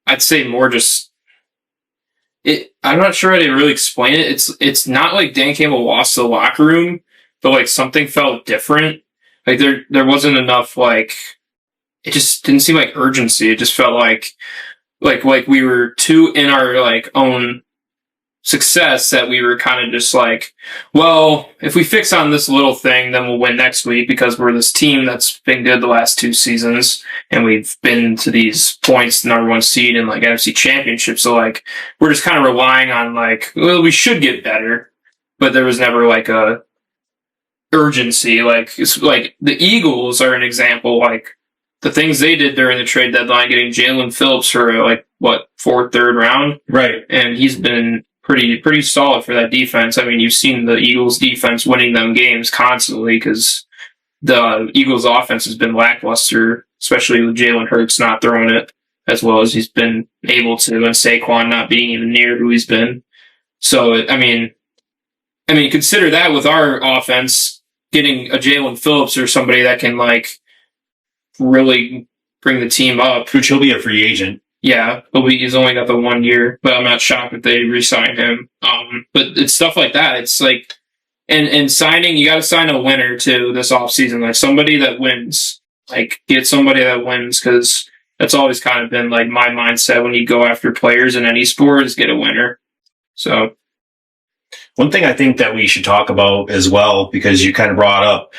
I'd say more just I'm not sure how to really explain it. It's not like Dan Campbell lost the locker room, but like something felt different. Like there wasn't enough like it just didn't seem like urgency. It just felt like we were too in our like own success that we were kind of just like, well, if we fix on this little thing, then we'll win next week because we're this team that's been good the last 2 seasons and we've been to these points, number 1 seed in like NFC Championship. So like we're just kind of relying on like, well, we should get better, but there was never like a urgency. Like it's like the Eagles are an example. Like the things they did during the trade deadline, getting Jalen Phillips for like what 4th, 3rd round, right? And he's been pretty solid for that defense. I mean, you've seen the Eagles defense winning them games constantly because the Eagles offense has been lackluster, especially with Jalen Hurts not throwing it as well as he's been able to, and Saquon not being even near who he's been. So, I mean, consider that with our offense, getting a Jalen Phillips or somebody that can like really bring the team up. Which he'll be a free agent. Yeah, he's only got the 1 year, but I'm not shocked if they re-sign him. But it's stuff like that. It's like, and signing, you got to sign a winner too this offseason, like somebody that wins. Like get somebody that wins because that's always kind of been like my mindset when you go after players in any sport is get a winner. So. One thing I think that we should talk about as well, because you kind of brought up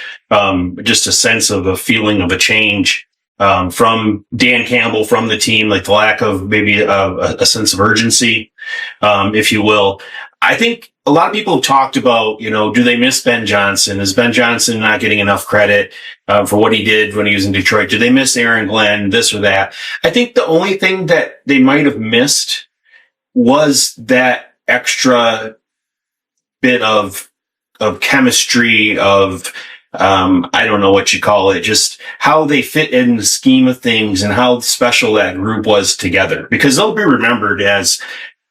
just a sense of a feeling of a change from Dan Campbell, from the team, like the lack of maybe a sense of urgency, if you will. I think a lot of people have talked about, do they miss Ben Johnson? Is Ben Johnson not getting enough credit for what he did when he was in Detroit? Do they miss Aaron Glenn, this or that? I think the only thing that they might have missed was that extra bit of chemistry of I don't know what you call it, just how they fit in the scheme of things and how special that group was together, because they'll be remembered as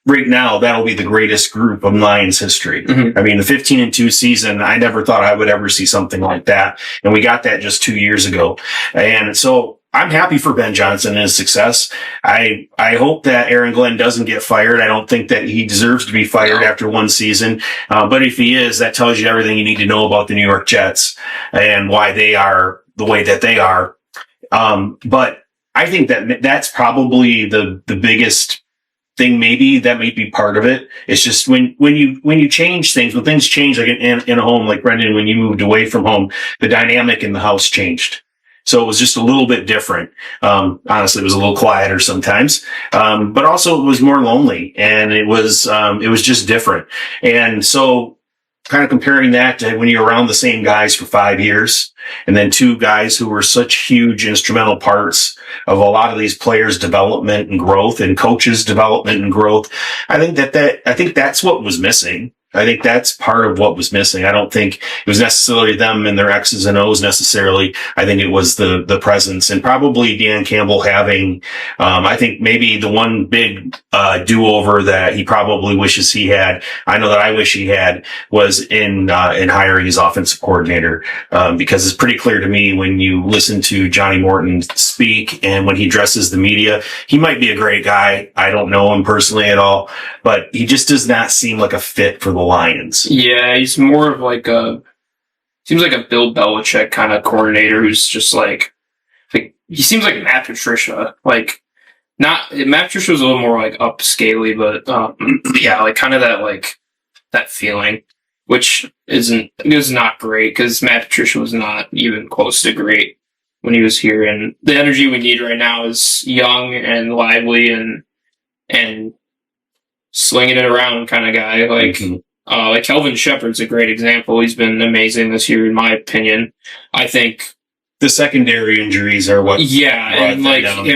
right now, that'll be the greatest group of Lions history. Mm-hmm. I mean, the 15-2 season, I never thought I would ever see something like that. And we got that just 2 years ago. And so I'm happy for Ben Johnson and his success. I hope that Aaron Glenn doesn't get fired. I don't think that he deserves to be fired after 1 season. But if he is, that tells you everything you need to know about the New York Jets and why they are the way that they are. But I think that that's probably the biggest thing. Maybe that might be part of it. It's just when you change things, when things change, like in a home, like Brendan, when you moved away from home, the dynamic in the house changed. So it was just a little bit different. Honestly, it was a little quieter sometimes. But also it was more lonely, and it was just different. And so kind of comparing that to when you're around the same guys for 5 years, and then 2 guys who were such huge instrumental parts of a lot of these players' development and growth, and coaches' development and growth. I think that's what was missing. I think that's part of what was missing. I don't think it was necessarily them and their X's and O's necessarily. I think it was the presence, and probably Dan Campbell having, I think maybe the one big, do-over that he probably wishes he had, I know that I wish he had, was in hiring his offensive coordinator. Because it's pretty clear to me when you listen to Johnny Morton speak and when he addresses the media, he might be a great guy. I don't know him personally at all, but he just does not seem like a fit for the Lions. Yeah, he's more of like seems like a Bill Belichick kind of coordinator who's just like he seems like Matt Patricia. Like Matt Patricia was a little more like upscaley, but yeah, like kind of that feeling, which is not great because Matt Patricia was not even close to great when he was here, and the energy we need right now is young and lively and slinging it around kind of guy. Like, mm-hmm. Like Kelvin Shepard's a great example. He's been amazing this year, in my opinion. I think the secondary injuries are what. Yeah, and like